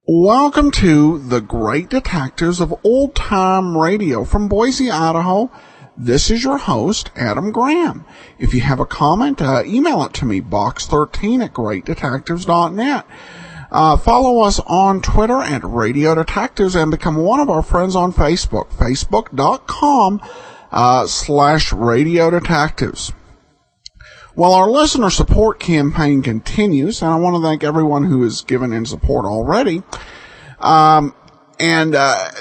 Welcome to the Great Detectives of Old Time Radio from Boise, Idaho. This is your host, Adam Graham. If you have a comment, email it to me, box13@greatdetectives.net. Follow us on Twitter at Radio Detectives and become one of our friends on Facebook, facebook.com/Radio Detectives. Well, our listener support campaign continues, and I want to thank everyone who has given in support already.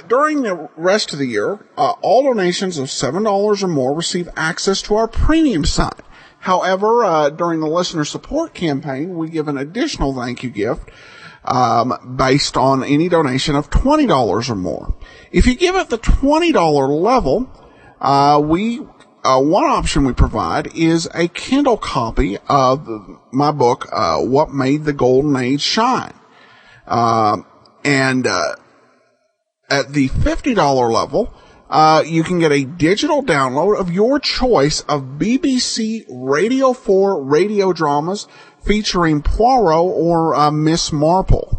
During the rest of the year, all donations of $7 or more receive access to our premium site. However, during the listener support campaign, we give an additional thank you gift based on any donation of $20 or more. If you give at the $20 level, one option we provide is a Kindle copy of my book, What Made the Golden Age Shine. At the $50 level, you can get a digital download of your choice of BBC Radio 4 radio dramas featuring Poirot or Miss Marple.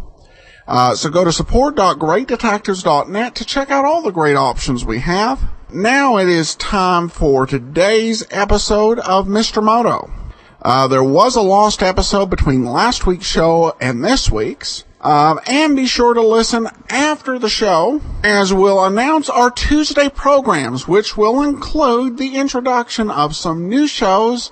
So go to support.greatdetectives.net to check out all the great options we have. Now it is time for today's episode of Mr. Moto. There was a lost episode between last week's show and this week's. And be sure to listen after the show, as we'll announce our Tuesday programs, which will include the introduction of some new shows,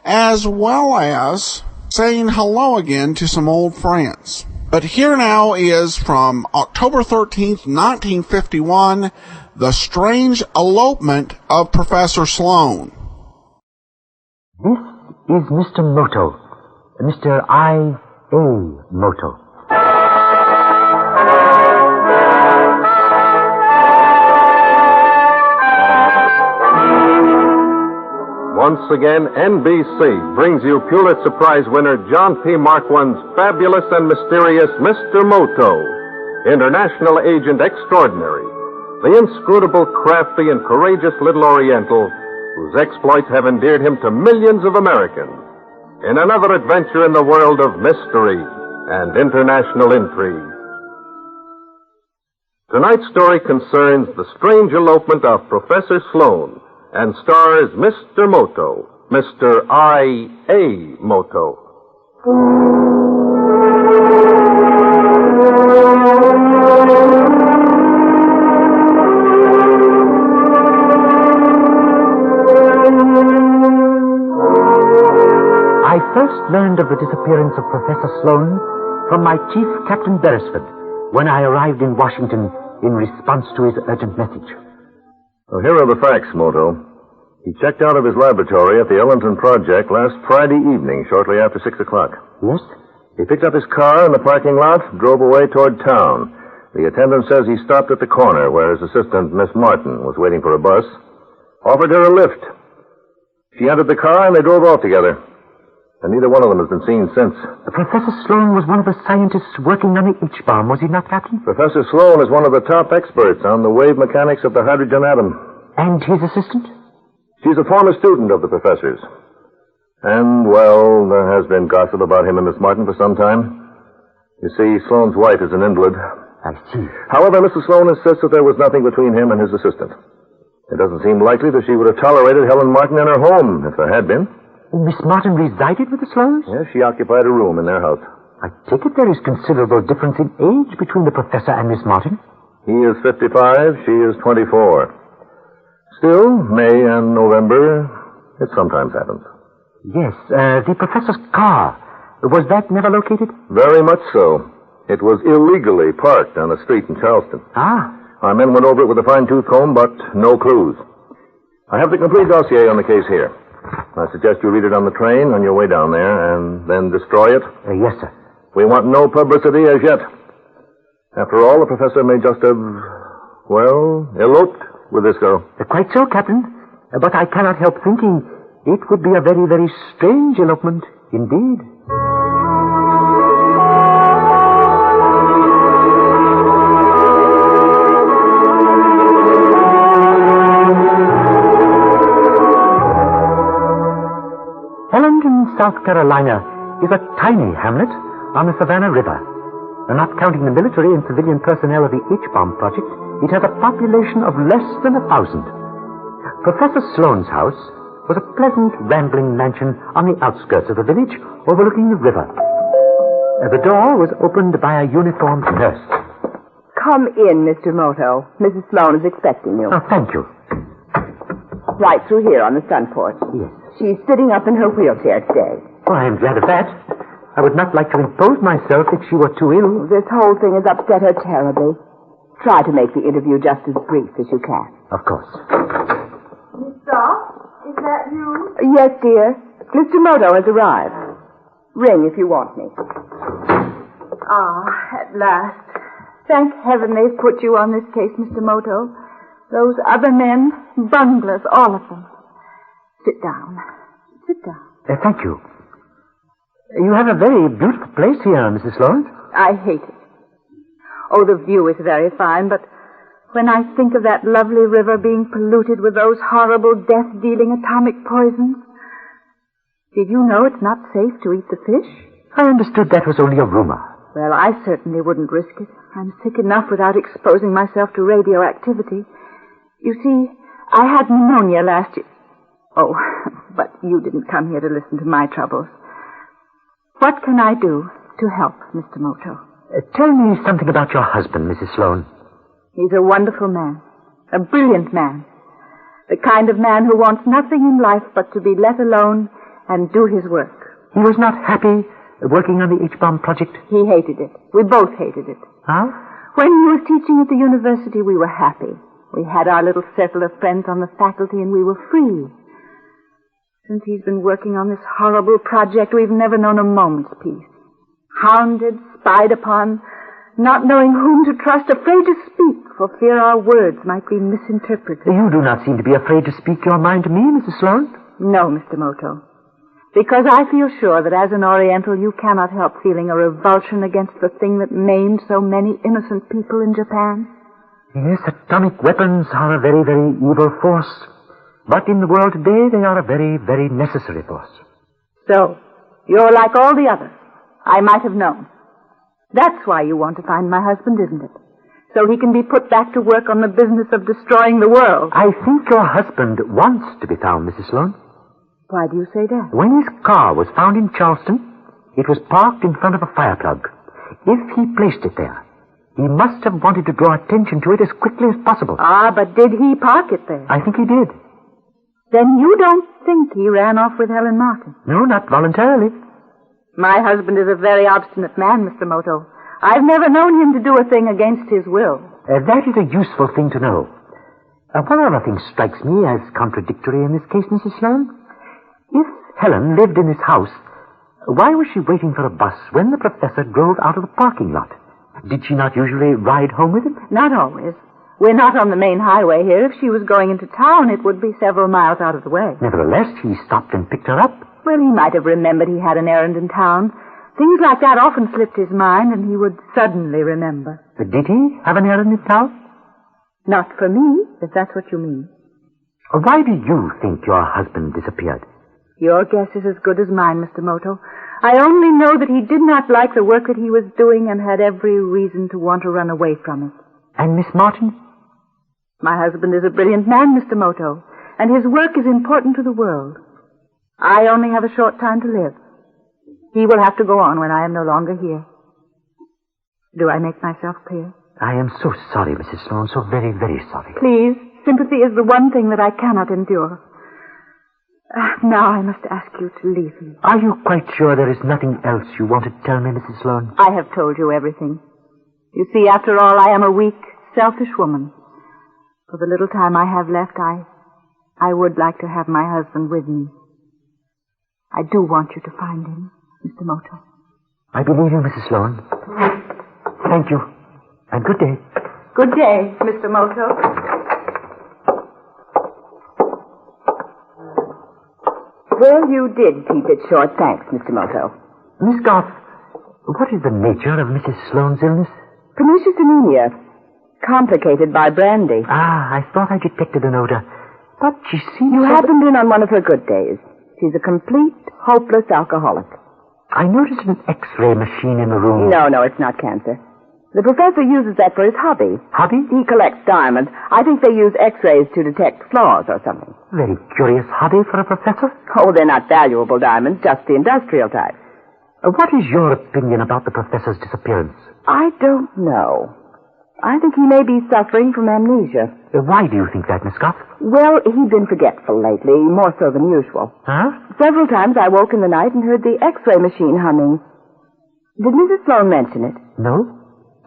as well as saying hello again to some old friends. But here now is, from October 13th, 1951, The Strange Elopement of Professor Sloan. This is Mr. Moto, Mr. I.A. Moto. Once again, NBC brings you Pulitzer Prize winner John P. Marquand's fabulous and mysterious Mr. Moto, International Agent Extraordinary, the inscrutable, crafty, and courageous little Oriental whose exploits have endeared him to millions of Americans in another adventure in the world of mystery and international intrigue. Tonight's story concerns the strange elopement of Professor Sloan and stars Mr. Moto, Mr. I.A. Moto. I first learned of the disappearance of Professor Sloan from my chief, Captain Beresford, when I arrived in Washington in response to his urgent message. Well, here are the facts, Moto. He checked out of his laboratory at the Ellington Project last Friday evening, shortly after 6 o'clock. Yes? He picked up his car in the parking lot, drove away toward town. The attendant says he stopped at the corner where his assistant, Miss Martin, was waiting for a bus, offered her a lift. She entered the car and they drove off together. And neither one of them has been seen since. Professor Sloan was one of the scientists working on the H-bomb, was he not, Captain? Professor Sloan is one of the top experts on the wave mechanics of the hydrogen atom. And his assistant? She's a former student of the professor's. And, well, there has been gossip about him and Miss Martin for some time. You see, Sloan's wife is an invalid. I see. However, Mr. Sloan insists that there was nothing between him and his assistant. It doesn't seem likely that she would have tolerated Helen Martin in her home if there had been. Miss Martin resided with the Sloans? Yes, she occupied a room in their house. I take it there is considerable difference in age between the professor and Miss Martin. He is 55, she is 24. Still, May and November, it sometimes happens. Yes, the professor's car. Was that never located? Very much so. It was illegally parked on a street in Charleston. Ah. Our men went over it with a fine-tooth comb, but no clues. I have the complete dossier on the case here. I suggest you read it on the train on your way down there, and then destroy it. Yes, sir. We want no publicity as yet. After all, the professor may just have Well, eloped with this girl. Quite so, Captain. But I cannot help thinking it would be a very, very strange elopement indeed. South Carolina is a tiny hamlet on the Savannah River. Not counting the military and civilian personnel of the H-bomb project, it has a population of less than 1,000. Professor Sloan's house was a pleasant, rambling mansion on the outskirts of the village, overlooking the river. The door was opened by a uniformed nurse. Come in, Mr. Moto. Mrs. Sloan is expecting you. Oh, thank you. Right through here on the sun porch. Yes. She's sitting up in her wheelchair today. Oh, I am glad of that. I would not like to impose myself if she were too ill. This whole thing has upset her terribly. Try to make the interview just as brief as you can. Of course. Miss Doc, is that you? Yes, dear. Mr. Moto has arrived. Ring if you want me. At last. Thank heaven they've put you on this case, Mr. Moto. Those other men, bunglers, all of them. Sit down. Sit down. Thank you. You have a very beautiful place here, Mrs. Sloan. I hate it. Oh, the view is very fine, but when I think of that lovely river being polluted with those horrible death-dealing atomic poisons... Did you know it's not safe to eat the fish? I understood that was only a rumor. Well, I certainly wouldn't risk it. I'm sick enough without exposing myself to radioactivity. You see, I had pneumonia last year. Oh, but you didn't come here to listen to my troubles. What can I do to help, Mr. Moto? Tell me something about your husband, Mrs. Sloan. He's a wonderful man. A brilliant man. The kind of man who wants nothing in life but to be let alone and do his work. He was not happy working on the H-bomb project? He hated it. We both hated it. Huh? When he was teaching at the university, we were happy. We had our little circle of friends on the faculty and we were free. Since he's been working on this horrible project, we've never known a moment's peace. Hounded, spied upon, not knowing whom to trust, afraid to speak for fear our words might be misinterpreted. You do not seem to be afraid to speak your mind to me, Mrs. Sloan. No, Mr. Moto. Because I feel sure that as an Oriental you cannot help feeling a revulsion against the thing that maimed so many innocent people in Japan. Yes, atomic weapons are a very, very evil force. But in the world today, they are a very, very necessary force. So, you're like all the others. I might have known. That's why you want to find my husband, isn't it? So he can be put back to work on the business of destroying the world. I think your husband wants to be found, Mrs. Sloan. Why do you say that? When his car was found in Charleston, it was parked in front of a fire plug. If he placed it there, he must have wanted to draw attention to it as quickly as possible. Ah, but did he park it there? I think he did. Then you don't think he ran off with Helen Martin? No, not voluntarily. My husband is a very obstinate man, Mr. Moto. I've never known him to do a thing against his will. That is a useful thing to know. One other thing strikes me as contradictory in this case, Mrs. Sloan. If Helen lived in this house, why was she waiting for a bus when the professor drove out of the parking lot? Did she not usually ride home with him? Not always. We're not on the main highway here. If she was going into town, it would be several miles out of the way. Nevertheless, he stopped and picked her up. Well, he might have remembered he had an errand in town. Things like that often slipped his mind, and he would suddenly remember. Did he have an errand in town? Not for me, if that's what you mean. Why do you think your husband disappeared? Your guess is as good as mine, Mr. Moto. I only know that he did not like the work that he was doing and had every reason to want to run away from it. And Miss Martin? My husband is a brilliant man, Mr. Moto, and his work is important to the world. I only have a short time to live. He will have to go on when I am no longer here. Do I make myself clear? I am so sorry, Mrs. Sloan, so very, very sorry. Please, sympathy is the one thing that I cannot endure. Now I must ask you to leave me. Are you quite sure there is nothing else you want to tell me, Mrs. Sloan? I have told you everything. You see, after all, I am a weak, selfish woman. For the little time I have left, I would like to have my husband with me. I do want you to find him, Mr. Moto. I believe you, Mrs. Sloan. Thank you, and good day. Good day, Mr. Moto. Well, you did keep it short. Thanks, Mr. Moto. Miss Goff, what is the nature of Mrs. Sloane's illness? Pernicious anemia. Complicated by brandy. I thought I detected an odor. But she seems... You haven't been on one of her good days. She's a complete, hopeless alcoholic. I noticed an X-ray machine in the room. No, it's not cancer. The professor uses that for his hobby. Hobby? He collects diamonds. I think they use X-rays to detect flaws or something. Very curious hobby for a professor. Oh, they're not valuable diamonds, just the industrial type. What is your opinion about the professor's disappearance? I don't know. I think he may be suffering from amnesia. Why do you think that, Miss Goff? Well, he'd been forgetful lately, more so than usual. Huh? Several times I woke in the night and heard the X-ray machine humming. Did Mrs. Sloan mention it? No.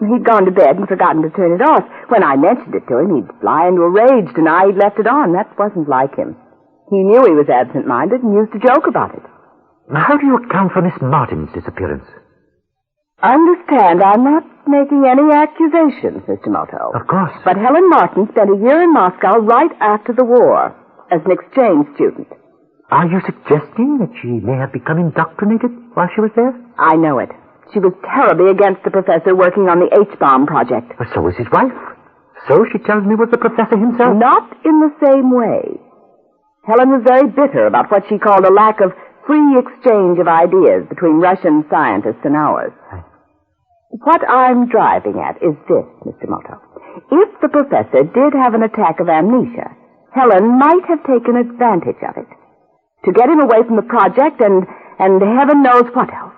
He'd gone to bed and forgotten to turn it off. When I mentioned it to him, he'd fly into a rage, deny he'd left it on. That wasn't like him. He knew he was absent-minded and used to joke about it. How do you account for Miss Martin's disappearance? Understand, I'm not making any accusations, Mr. Moto. Of course. But Helen Martin spent a year in Moscow right after the war as an exchange student. Are you suggesting that she may have become indoctrinated while she was there? I know it. She was terribly against the professor working on the H-bomb project. So was his wife. So she tells me was the professor himself. Not in the same way. Helen was very bitter about what she called a lack of free exchange of ideas between Russian scientists and ours. What I'm driving at is this, Mr. Moto. If the professor did have an attack of amnesia, Helen might have taken advantage of it to get him away from the project and heaven knows what else.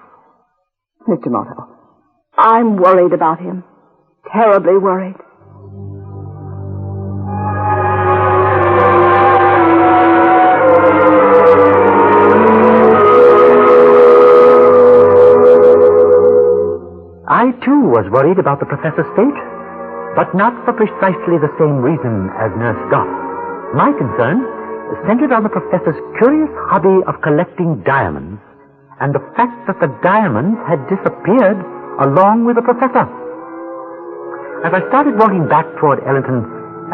Mr. Moto, I'm worried about him. Terribly worried. I, too, was worried about the professor's fate, but not for precisely the same reason as Nurse Goff. My concern centered on the professor's curious hobby of collecting diamonds and the fact that the diamonds had disappeared along with the professor. As I started walking back toward Ellington,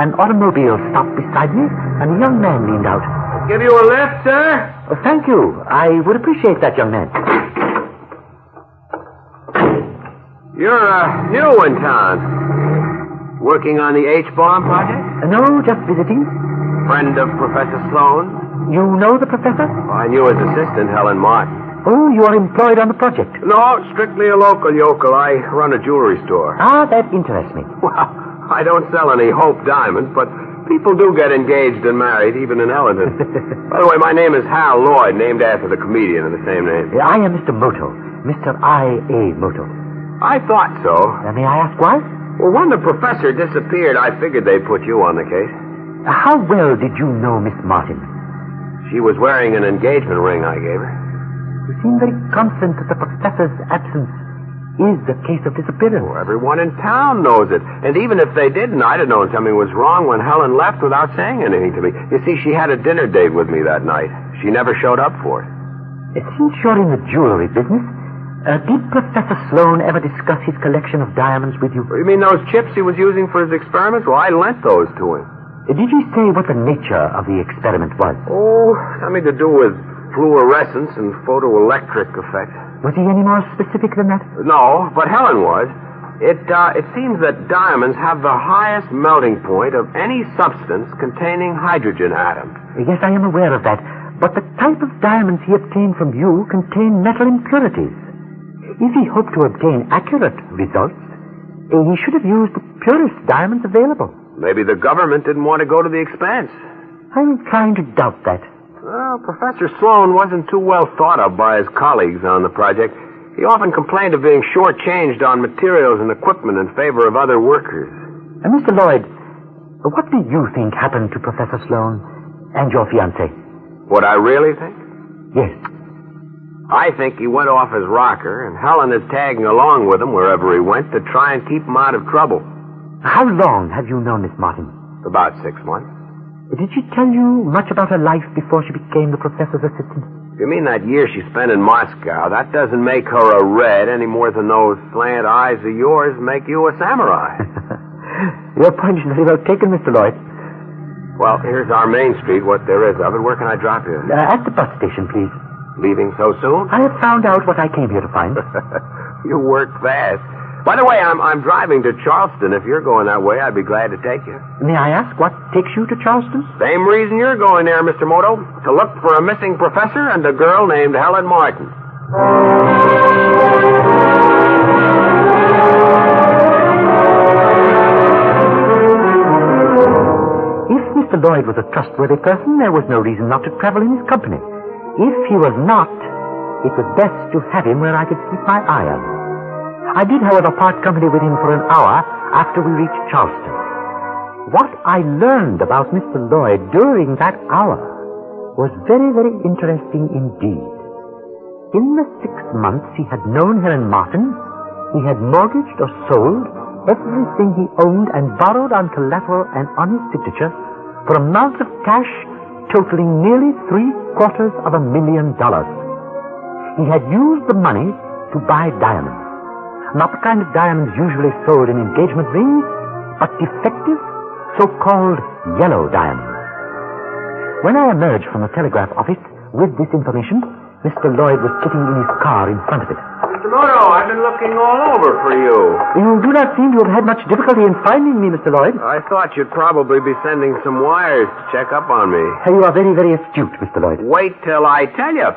an automobile stopped beside me, and a young man leaned out. Give you a lift, sir? Thank you. I would appreciate that, young man. You're new in town. Working on the H-bomb project? No, just visiting. Friend of Professor Sloan? You know the professor? I knew his assistant, Helen Martin. Oh, you are employed on the project. No, strictly a local yokel. I run a jewelry store. Ah, that interests me. Well, I don't sell any Hope diamonds, but people do get engaged and married, even in Ellington. By the way, my name is Hal Lloyd, named after the comedian of the same name. I am Mr. Moto. Mr. I.A. Moto. I thought so. May I ask why? Well, when the professor disappeared, I figured they'd put you on the case. How well did you know Miss Martin? She was wearing an engagement ring I gave her. You seem very confident that the professor's absence is the case of disappearance. Well, everyone in town knows it. And even if they didn't, I'd have known something was wrong when Helen left without saying anything to me. You see, she had a dinner date with me that night. She never showed up for it. Since you're in the jewelry business, did Professor Sloan ever discuss his collection of diamonds with you? You mean those chips he was using for his experiments? Well, I lent those to him. Did he say what the nature of the experiment was? Oh, something to do with fluorescence and photoelectric effect. Was he any more specific than that? No, but Helen was. It seems that diamonds have the highest melting point of any substance containing hydrogen atoms. Yes, I am aware of that. But the type of diamonds he obtained from you contain metal impurities. If he hoped to obtain accurate results, he should have used the purest diamonds available. Maybe the government didn't want to go to the expense. I'm inclined to doubt that. Well, Professor Sloan wasn't too well thought of by his colleagues on the project. He often complained of being shortchanged on materials and equipment in favor of other workers. Mr. Lloyd, what do you think happened to Professor Sloan and your fiancée? What I really think? Yes. I think he went off his rocker, and Helen is tagging along with him wherever he went to try and keep him out of trouble. How long have you known Miss Martin? About 6 months. Did she tell you much about her life before she became the professor's assistant? You mean that year she spent in Moscow? That doesn't make her a Red any more than those slant eyes of yours make you a samurai. Your point is very well taken, Mr. Lloyd. Well, here's our main street, what there is of it. Where can I drop you? At the bus station, please. Leaving so soon? I have found out what I came here to find. You work fast. By the way, I'm driving to Charleston. If you're going that way, I'd be glad to take you. May I ask what takes you to Charleston? Same reason you're going there, Mr. Moto. To look for a missing professor and a girl named Helen Martin. If Mr. Lloyd was a trustworthy person, there was no reason not to travel in his company. If he was not, it was best to have him where I could keep my eye on him. I did, however, part company with him for an hour after we reached Charleston. What I learned about Mr. Lloyd during that hour was very, very interesting indeed. In the 6 months he had known Helen Martin, he had mortgaged or sold everything he owned and borrowed on collateral and on his signature for amounts of cash totaling nearly $750,000. He had used the money to buy diamonds. Not the kind of diamonds usually sold in engagement rings, but defective, so-called yellow diamonds. When I emerged from the telegraph office with this information, Mr. Lloyd was sitting in his car in front of it. Mr. Moto, I've been looking all over for you. You do not seem to have had much difficulty in finding me, Mr. Lloyd. I thought you'd probably be sending some wires to check up on me. You are very, very astute, Mr. Lloyd. Wait till I tell you.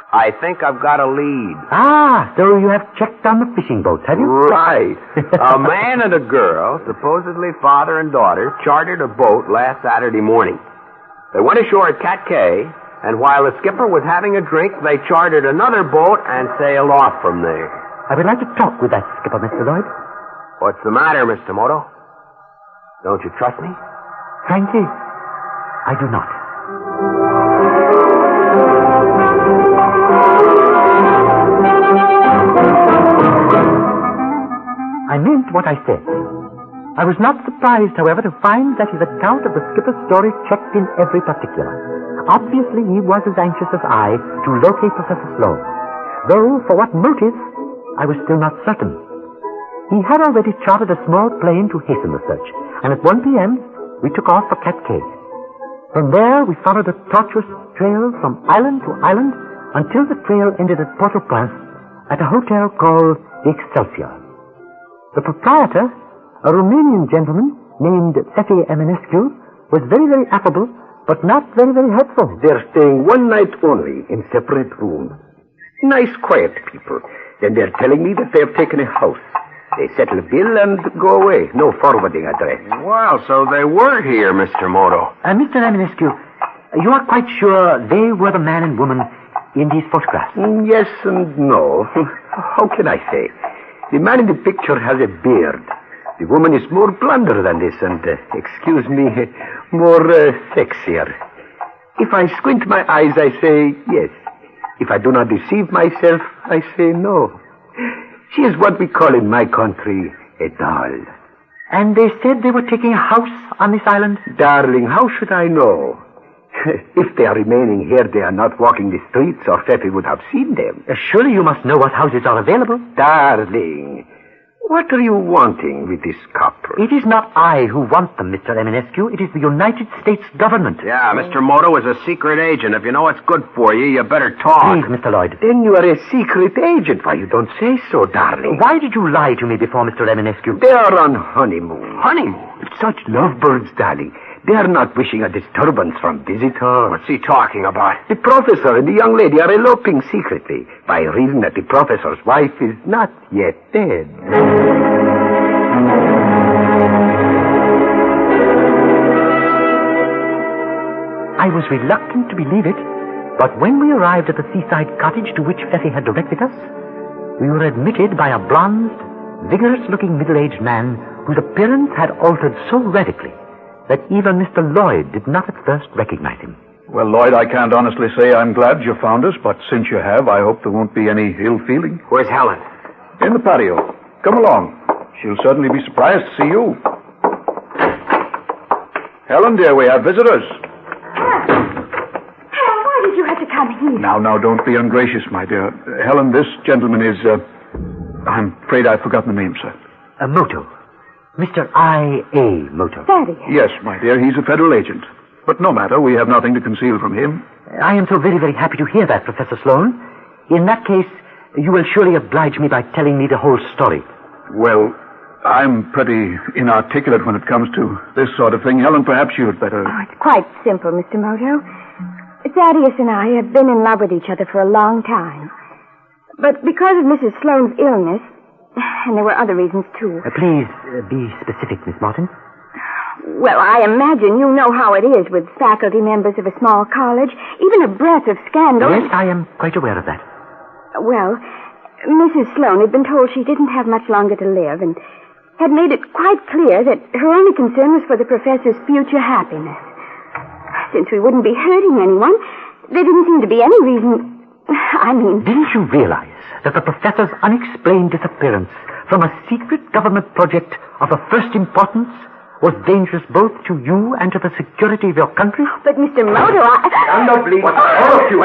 I think I've got a lead. Ah, so you have checked on the fishing boats, have you? Right. A man and a girl, supposedly father and daughter, chartered a boat last Saturday morning. They went ashore at Cat Cay, and while the skipper was having a drink, they chartered another boat and sailed off from there. I would like to talk with that skipper, Mr. Lloyd. What's the matter, Mr. Moto? Don't you trust me? Frankly, I do not. I meant what I said. I was not surprised, however, to find that his account of the skipper's story checked in every particular. Obviously, he was as anxious as I to locate Professor Sloan, though for what motive, I was still not certain. He had already chartered a small plane to hasten the search, and at 1 p.m., we took off for Cat Cay. From there, we followed a tortuous trail from island to island until the trail ended at Port-au-Prince at a hotel called the Excelsior. The proprietor, a Romanian gentleman named Fefe Eminescu, was very, very affable, but not very, very helpful. They're staying one night only in separate rooms. Nice, quiet people. Then they're telling me that they've taken a house. They settle a bill and go away. No forwarding address. Well, so they were here, Mr. Moto. Mr. Eminescu, you are quite sure they were the man and woman in these photographs? Yes and no. How can I say? The man in the picture has a beard. The woman is more blonder than this and, excuse me, more sexier. If I squint my eyes, I say yes. If I do not deceive myself, I say no. She is what we call in my country a doll. And they said they were taking a house on this island? Darling, how should I know? If they are remaining here, they are not walking the streets, or Fefe would have seen them. Surely you must know what houses are available. Darling, what are you wanting with this couple? It is not I who want them, Mr. Eminescu. It is the United States government. Yeah, Mr. Moto is a secret agent. If you know what's good for you, you better talk. Please, Mr. Lloyd. Then you are a secret agent. Why, you don't say so, darling. Why did you lie to me before, Mr. Eminescu? They are on honeymoon. Honeymoon? Such lovebirds, darling. They are not wishing a disturbance from visitors. What's he talking about? The professor and the young lady are eloping secretly, by reason that the professor's wife is not yet dead. I was reluctant to believe it, but when we arrived at the seaside cottage to which Fefe had directed us, we were admitted by a bronzed, vigorous-looking middle-aged man whose appearance had altered so radically that even Mr. Lloyd did not at first recognize him. Well, Lloyd, I can't honestly say I'm glad you found us, but since you have, I hope there won't be any ill feeling. Where's Helen? In the patio. Come along. She'll certainly be surprised to see you. Helen, dear, we have visitors. Why did you have to come here? Now, don't be ungracious, my dear. Helen, this gentleman is, I'm afraid I've forgotten the name, sir. Moto. Mr. I.A. Moto. Thaddeus. Yes, my dear, he's a federal agent. But no matter, we have nothing to conceal from him. I am so very, very happy to hear that, Professor Sloan. In that case, you will surely oblige me by telling me the whole story. Well, I'm pretty inarticulate when it comes to this sort of thing. Helen, perhaps you'd better... Oh, it's quite simple, Mr. Moto. Thaddeus and I have been in love with each other for a long time. But because of Mrs. Sloan's illness, and there were other reasons, too. Please be specific, Miss Martin. Well, I imagine you know how it is with faculty members of a small college. Even a breath of scandal... Yes, I am quite aware of that. Well, Mrs. Sloan had been told she didn't have much longer to live and had made it quite clear that her only concern was for the professor's future happiness. Since we wouldn't be hurting anyone, there didn't seem to be any reason... Didn't you realize that the professor's unexplained disappearance from a secret government project of the first importance was dangerous both to you and to the security of your country? But, Mr. Moto, Stand up, please. All of you.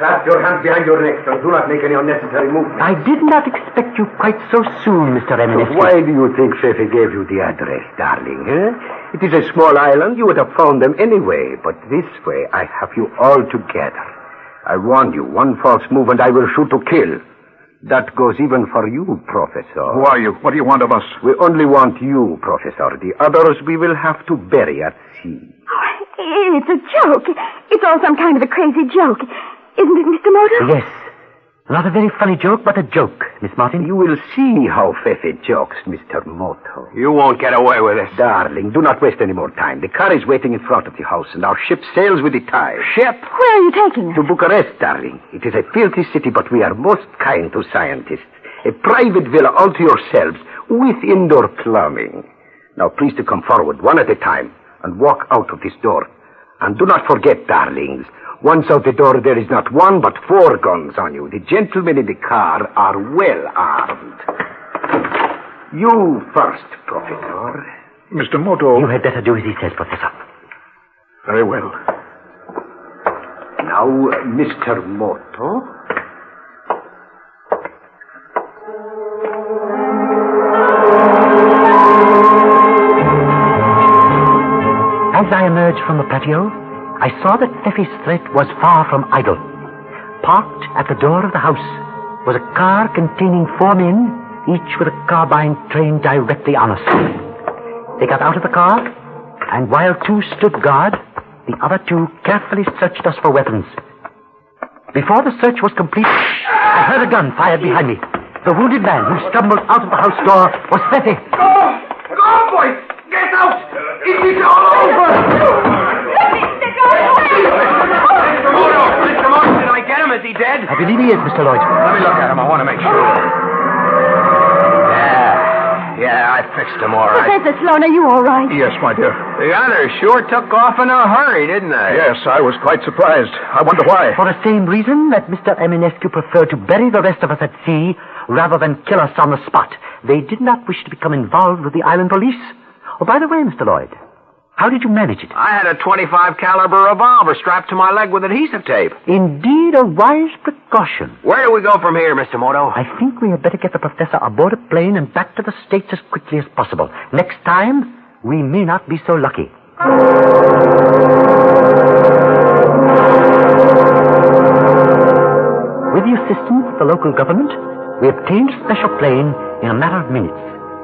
Clasp your hands behind your necks and do not make any unnecessary movements. I did not expect you quite so soon, Mr. Eminescu. Why do you think Fefe gave you the address, darling, huh? It is a small island. You would have found them anyway. But this way, I have you all together. I warn you, one false move and I will shoot to kill. That goes even for you, Professor. Who are you? What do you want of us? We only want you, Professor. The others we will have to bury at sea. Oh, it's a joke. It's all some kind of a crazy joke. Isn't it, Mr. Moto? Yes. Not a very funny joke, but a joke, Miss Martin. You will see how Fefe jokes, Mr. Moto. You won't get away with this. Darling, do not waste any more time. The car is waiting in front of the house, and our ship sails with the tide. Ship? Where are you taking us? To Bucharest, darling. It is a filthy city, but we are most kind to scientists. A private villa all to yourselves, with indoor plumbing. Now, please to come forward, one at a time, and walk out of this door. And do not forget, darlings, once out the door, there is not one but 4 guns on you. The gentlemen in the car are well armed. You first, Professor. Mr. Moto... You had better do as he says, Professor. Very well. Now, Mr. Moto. As I emerged from the patio, I saw that Feffy's threat was far from idle. Parked at the door of the house was a car containing 4 men, each with a carbine trained directly on us. They got out of the car, and while 2 stood guard, the other 2 carefully searched us for weapons. Before the search was complete, I heard a gun fired behind me. The wounded man who stumbled out of the house door was Feffy. Go! Go, boys! Get out! It is all over! Mr. Moto, did I get him? Is he dead? I believe he is, Mr. Lloyd. Let me look at him. I want to make sure. Yeah, I fixed him all right. Professor Sloan, are you all right? Yes, my dear. The others sure took off in a hurry, didn't they? Yes, I was quite surprised. I wonder why. For the same reason that Mr. Eminescu preferred to bury the rest of us at sea rather than kill us on the spot. They did not wish to become involved with the island police. Oh, by the way, Mr. Lloyd, how did you manage it? I had a .25 caliber revolver strapped to my leg with adhesive tape. Indeed, a wise precaution. Where do we go from here, Mr. Moto? I think we had better get the professor aboard a plane and back to the States as quickly as possible. Next time, we may not be so lucky. With the assistance of the local government, we obtained a special plane in a matter of minutes.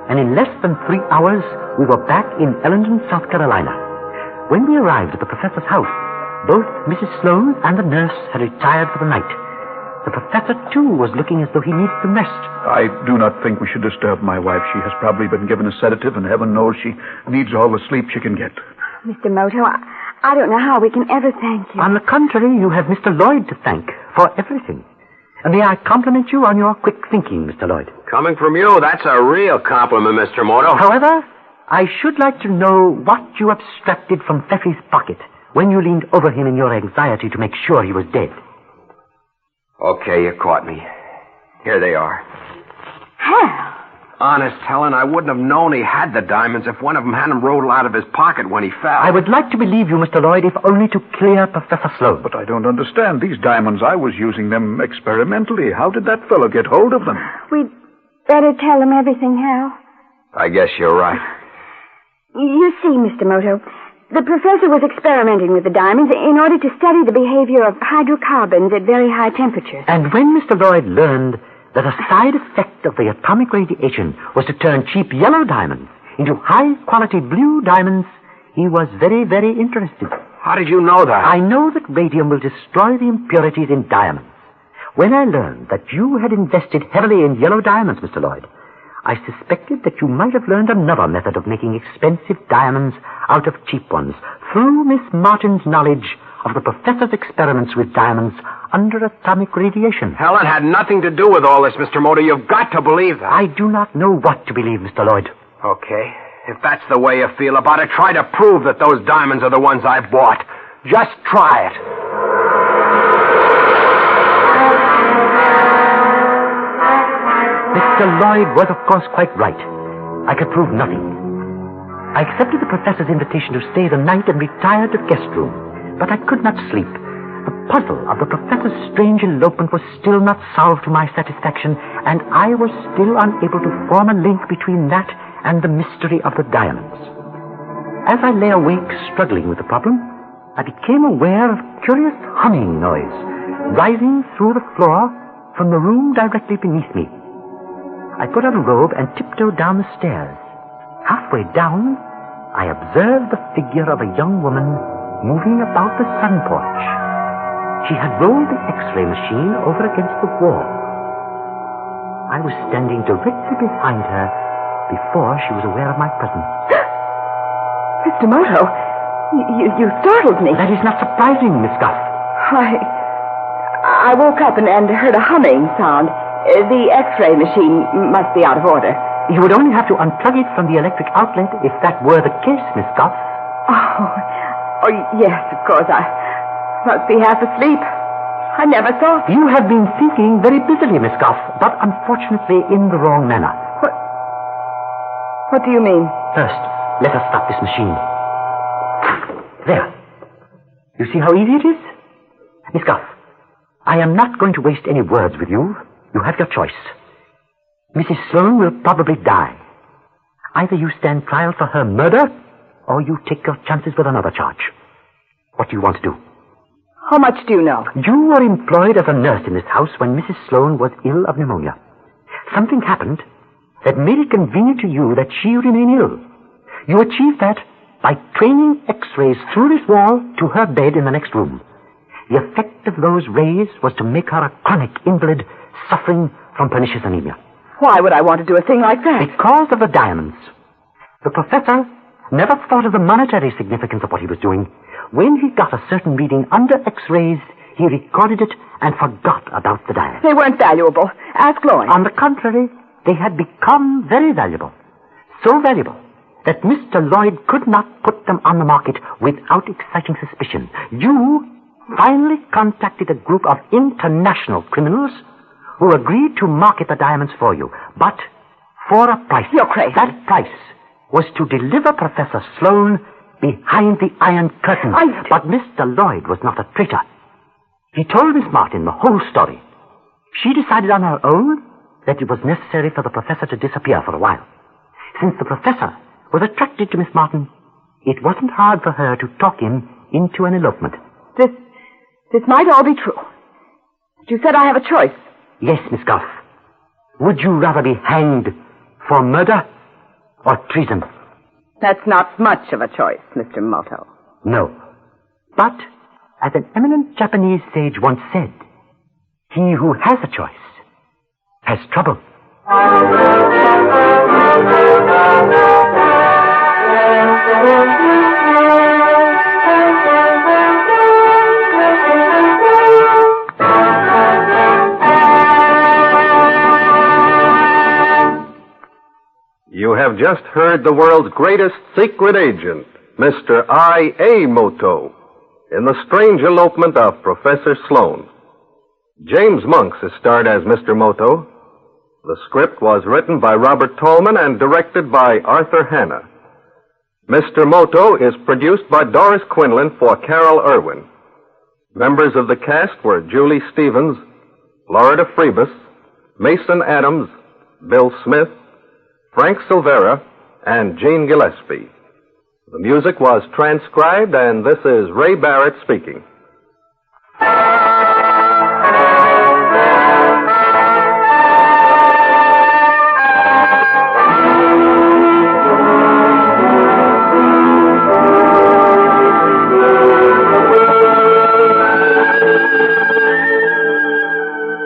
And in less than 3 hours, we were back in Ellendon, South Carolina. When we arrived at the professor's house, both Mrs. Sloan and the nurse had retired for the night. The professor, too, was looking as though he needed some rest. I do not think we should disturb my wife. She has probably been given a sedative, and heaven knows she needs all the sleep she can get. Mr. Moto, I don't know how we can ever thank you. On the contrary, you have Mr. Lloyd to thank for everything. And may I compliment you on your quick thinking, Mr. Lloyd. Coming from you, that's a real compliment, Mr. Moto. However, I should like to know what you abstracted from Feffy's pocket when you leaned over him in your anxiety to make sure he was dead. Okay, you caught me. Here they are. Hal. Honest, Helen, I wouldn't have known he had the diamonds if one of them hadn't rolled out of his pocket when he fell. I would like to believe you, Mr. Lloyd, if only to clear Professor Sloan. But I don't understand. These diamonds, I was using them experimentally. How did that fellow get hold of them? We'd better tell him everything, Hal. I guess you're right. You see, Mr. Moto, the professor was experimenting with the diamonds in order to study the behavior of hydrocarbons at very high temperatures. And when Mr. Lloyd learned that a side effect of the atomic radiation was to turn cheap yellow diamonds into high-quality blue diamonds, he was very, very interested. How did you know that? I know that radium will destroy the impurities in diamonds. When I learned that you had invested heavily in yellow diamonds, Mr. Lloyd, I suspected that you might have learned another method of making expensive diamonds out of cheap ones through Miss Martin's knowledge of the professor's experiments with diamonds under atomic radiation. Helen had nothing to do with all this, Mr. Moto. You've got to believe that. I do not know what to believe, Mr. Lloyd. Okay. If that's the way you feel about it, try to prove that those diamonds are the ones I bought. Just try it. Mr. Lloyd was, of course, quite right. I could prove nothing. I accepted the professor's invitation to stay the night and retired to the guest room. But I could not sleep. The puzzle of the professor's strange elopement was still not solved to my satisfaction, and I was still unable to form a link between that and the mystery of the diamonds. As I lay awake struggling with the problem, I became aware of a curious humming noise rising through the floor from the room directly beneath me. I put on a robe and tiptoed down the stairs. Halfway down, I observed the figure of a young woman moving about the sun porch. She had rolled the X-ray machine over against the wall. I was standing directly behind her before she was aware of my presence. Mr. Moto, you startled me. That is not surprising, Miss Guff. I woke up and heard a humming sound. The X-ray machine must be out of order. You would only have to unplug it from the electric outlet if that were the case, Miss Guff. Oh, yes, of course. I must be half asleep. I never thought. You have been thinking very busily, Miss Guff, but unfortunately in the wrong manner. What do you mean? First, let us stop this machine. There. You see how easy it is? Miss Guff, I am not going to waste any words with you. You have your choice. Mrs. Sloan will probably die. Either you stand trial for her murder, or you take your chances with another charge. What do you want to do? How much do you know? You were employed as a nurse in this house when Mrs. Sloan was ill of pneumonia. Something happened that made it convenient to you that she remain ill. You achieved that by training X-rays through this wall to her bed in the next room. The effect of those rays was to make her a chronic invalid suffering from pernicious anemia. Why would I want to do a thing like that? Because of the diamonds. The professor never thought of the monetary significance of what he was doing. When he got a certain reading under X-rays, he recorded it and forgot about the diamonds. They weren't valuable. Ask Sloan. On the contrary, they had become very valuable. So valuable that Mr. Lloyd could not put them on the market without exciting suspicion. You finally contacted a group of international criminals who agreed to market the diamonds for you, but for a price. You're crazy. That price was to deliver Professor Sloan behind the Iron Curtain. But Mr. Lloyd was not a traitor. He told Miss Martin the whole story. She decided on her own that it was necessary for the professor to disappear for a while. Since the professor was attracted to Miss Martin, it wasn't hard for her to talk him into an elopement. This might all be true. But you said I have a choice. Yes, Miss Guff. Would you rather be hanged for murder or treason? That's not much of a choice, Mr. Moto. No. But, as an eminent Japanese sage once said, he who has a choice has trouble. You have just heard the world's greatest secret agent, Mr. I.A. Moto, in the strange elopement of Professor Sloan. James Monks is starred as Mr. Moto. The script was written by Robert Tolman and directed by Arthur Hanna. Mr. Moto is produced by Doris Quinlan for Carol Irwin. Members of the cast were Julie Stevens, Florida Freebus, Mason Adams, Bill Smith, Frank Silvera, and Jean Gillespie. The music was transcribed, and this is Ray Barrett speaking.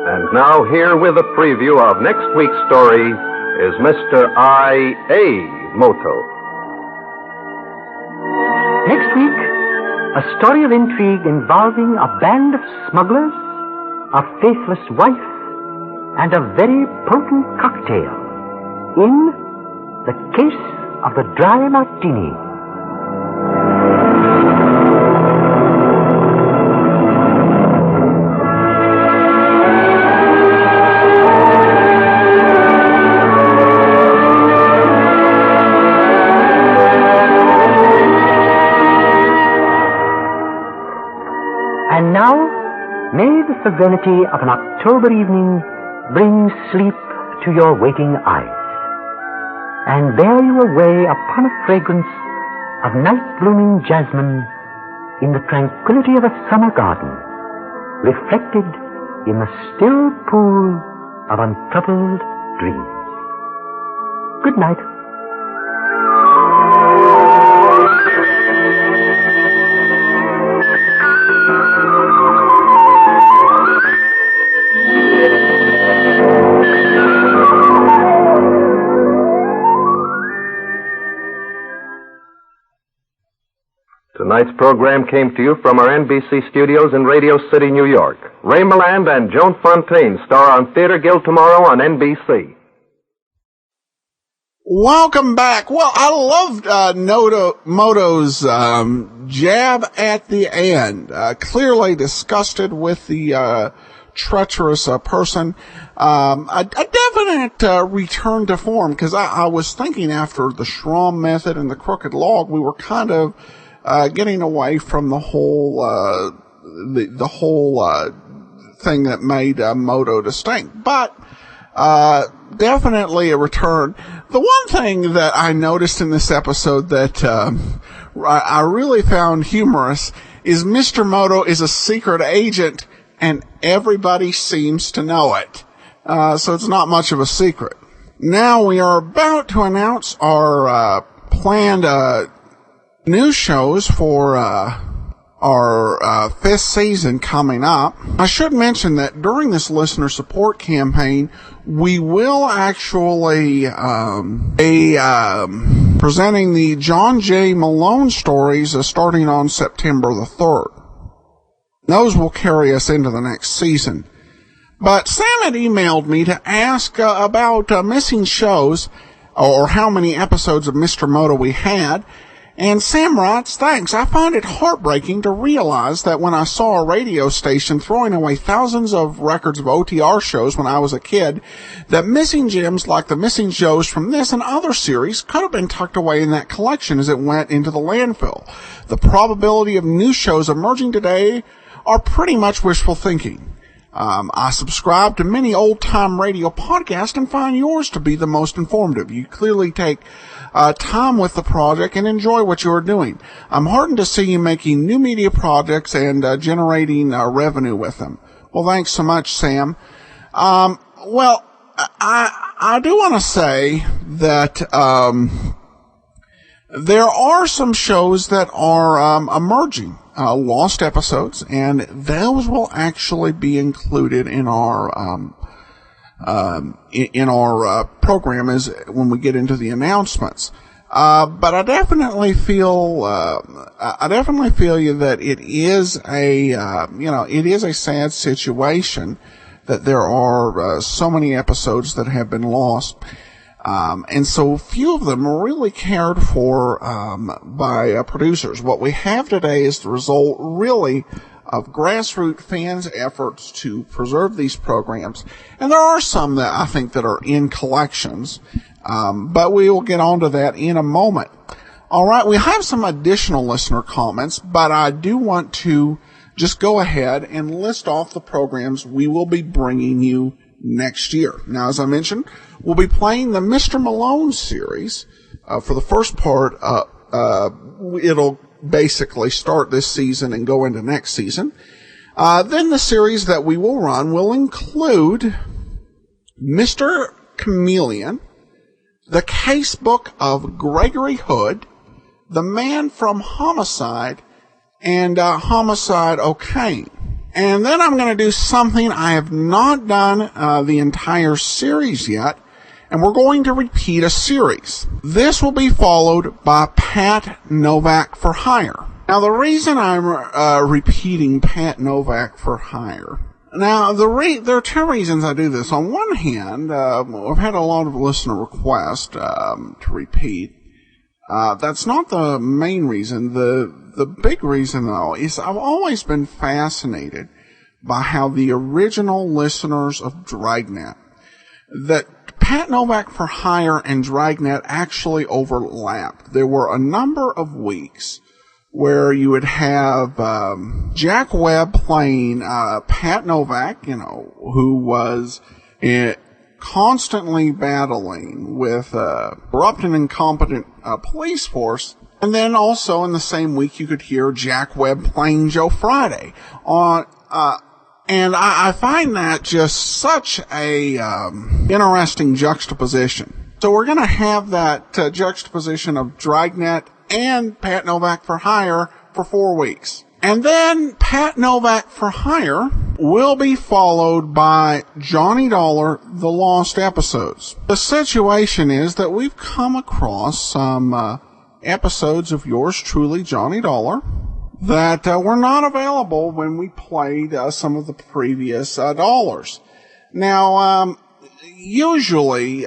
And now, here with a preview of next week's story is Mr. I.A. Moto. Next week, a story of intrigue involving a band of smugglers, a faithless wife, and a very potent cocktail in The Case of the Dry Martini. And now, may the serenity of an October evening bring sleep to your waiting eyes, and bear you away upon a fragrance of night-blooming jasmine in the tranquility of a summer garden, reflected in the still pool of untroubled dreams. Good night. Tonight's program came to you from our NBC studios in Radio City, New York. Ray Milland and Joan Fontaine star on Theater Guild tomorrow on NBC. Welcome back. Well, I loved Moto's jab at the end. Clearly disgusted with the treacherous person. A definite return to form, because I was thinking after the Schramm method and the crooked log, we were kind of getting away from the whole the whole thing that made Moto distinct, but definitely a return. The one thing that I noticed in this episode that I really found humorous is Mr. Moto is a secret agent, and everybody seems to know it. So it's not much of a secret. Now we are about to announce our planned new shows for our fifth season coming up. I should mention that during this listener support campaign, we will actually be presenting the John J. Malone stories starting on September the 3rd. Those will carry us into the next season. But Sam had emailed me to ask about missing shows, or how many episodes of Mr. Moto we had. And Sam writes, thanks. I find it heartbreaking to realize that when I saw a radio station throwing away thousands of records of OTR shows when I was a kid, that missing gems like the missing shows from this and other series could have been tucked away in that collection as it went into the landfill. The probability of new shows emerging today are pretty much wishful thinking. I subscribe to many old-time radio podcasts and find yours to be the most informative. You clearly take time with the project and enjoy what you are doing. I'm heartened to see you making new media projects and generating revenue with them. Well, thanks so much, Sam. Well, I do want to say that there are some shows that are emerging. Lost episodes, and those will actually be included in our program as when we get into the announcements. But I definitely feel that it is it is a sad situation that there are so many episodes that have been lost. And so few of them are really cared for by producers. What we have today is the result, really, of grassroots fans' efforts to preserve these programs. And there are some that I think that are in collections, but we will get on to that in a moment. All right, we have some additional listener comments, but I do want to just go ahead and list off the programs we will be bringing you next year. Now, as I mentioned, we'll be playing the Mr. Malone series for the first part it'll basically start this season and go into next season. Then the series that we will run will include Mr. Chameleon, The Casebook of Gregory Hood, The Man from Homicide, and Homicide O'Kane. And then I'm going to do something I have not done the entire series yet, and we're going to repeat a series. This will be followed by Pat Novak for Hire. Now, the reason I'm repeating Pat Novak for Hire, now, there are two reasons I do this. On one hand, I've had a lot of listener requests to repeat. That's not the main reason. The big reason, though, is I've always been fascinated by how the original listeners of Dragnet, that Pat Novak for Hire and Dragnet actually overlapped. There were a number of weeks where you would have Jack Webb playing Pat Novak, who was constantly battling with corrupt and incompetent police force. And then also in the same week you could hear Jack Webb playing Joe Friday and I find that just such a interesting juxtaposition. So we're going to have that juxtaposition of Dragnet and Pat Novak for Hire for 4 weeks. And then Pat Novak for Hire will be followed by Johnny Dollar, The Lost Episodes. The situation is that we've come across some episodes of yours truly, Johnny Dollar, that were not available when we played some of the previous dollars. Now, usually,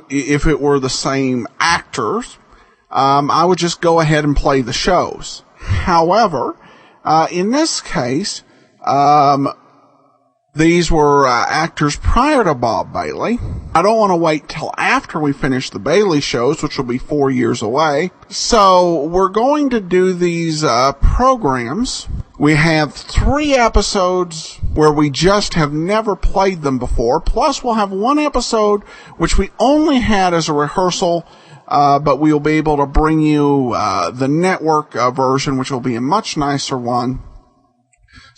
if it were the same actors, I would just go ahead and play the shows. However, in this case, these were actors prior to Bob Bailey. I don't want to wait till after we finish the Bailey shows, which will be 4 years away. So we're going to do these programs. We have 3 episodes where we just have never played them before. Plus we'll have 1 episode which we only had as a rehearsal, but we'll be able to bring you the network version, which will be a much nicer one.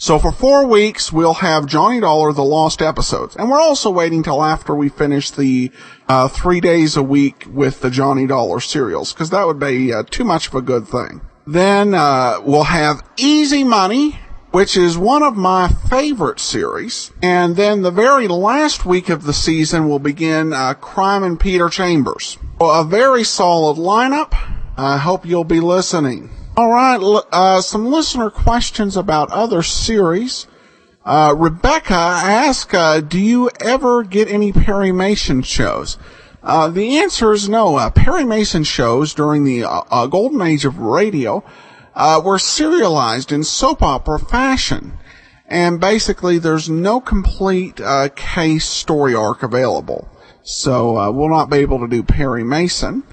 So for 4 weeks, we'll have Johnny Dollar, The Lost Episodes. And we're also waiting till after we finish the 3 days a week with the Johnny Dollar serials, because that would be too much of a good thing. Then we'll have Easy Money, which is one of my favorite series. And then the very last week of the season will begin Crime and Peter Chambers. Well, a very solid lineup. I hope you'll be listening. All right, some listener questions about other series. Rebecca asked, do you ever get any Perry Mason shows? The answer is no. Perry Mason shows during the golden age of radio were serialized in soap opera fashion. And basically, there's no complete case story arc available. So we'll not be able to do Perry Mason.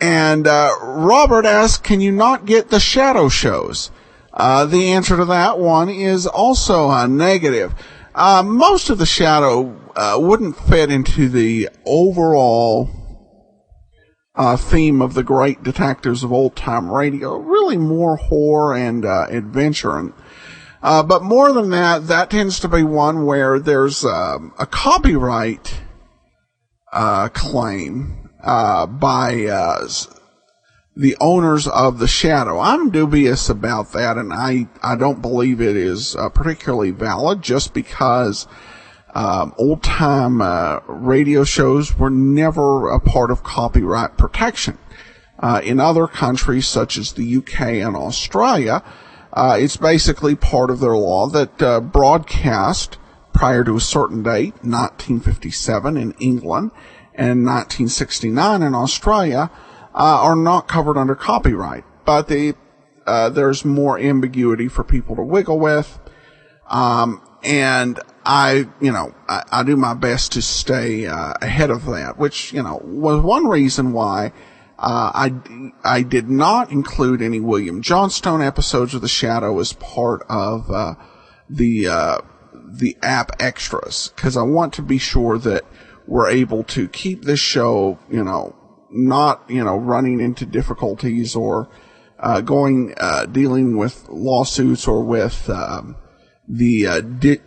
And Robert asked, can you not get the Shadow shows? The answer to that one is also negative. Most of the Shadow wouldn't fit into the overall theme of the great detectives of old-time radio. Really more horror and adventure. But more than that, that tends to be one where there's a copyright claim by the owners of the Shadow. I'm dubious about that, and I don't believe it is particularly valid, just because old-time radio shows were never a part of copyright protection. In other countries, such as the UK and Australia, it's basically part of their law that broadcast prior to a certain date, 1957 in England, and 1969 in Australia, are not covered under copyright. But there's more ambiguity for people to wiggle with. And I do my best to stay ahead of that, which, was one reason why I did not include any William Johnstone episodes of The Shadow as part of the app extras, because I want to be sure that we're able to keep this show, not, running into difficulties or dealing with lawsuits or with the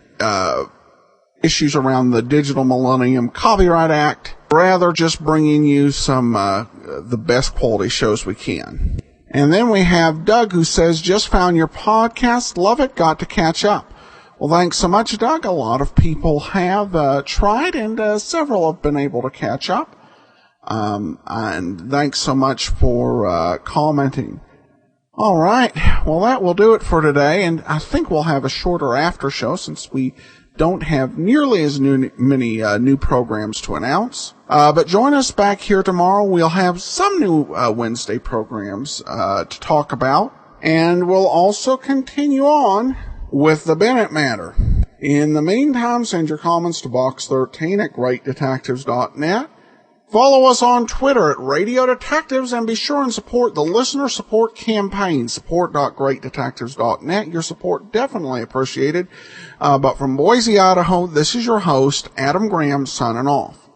issues around the Digital Millennium Copyright Act. Rather, just bringing you some the best quality shows we can. And then we have Doug, who says, just found your podcast. Love it. Got to catch up. Well, thanks so much, Doug. A lot of people have tried, and several have been able to catch up. And thanks so much for commenting. All right. Well, that will do it for today, and I think we'll have a shorter after show since we don't have nearly as many new programs to announce. But join us back here tomorrow. We'll have some new Wednesday programs to talk about, and we'll also continue on with the Bennett matter. In the meantime, send your comments to box13@greatdetectives.net. Follow us on Twitter at Radio Detectives, and be sure and support the listener support campaign, support.greatdetectives.net. Your support definitely appreciated. But from Boise, Idaho, this is your host, Adam Graham, signing off.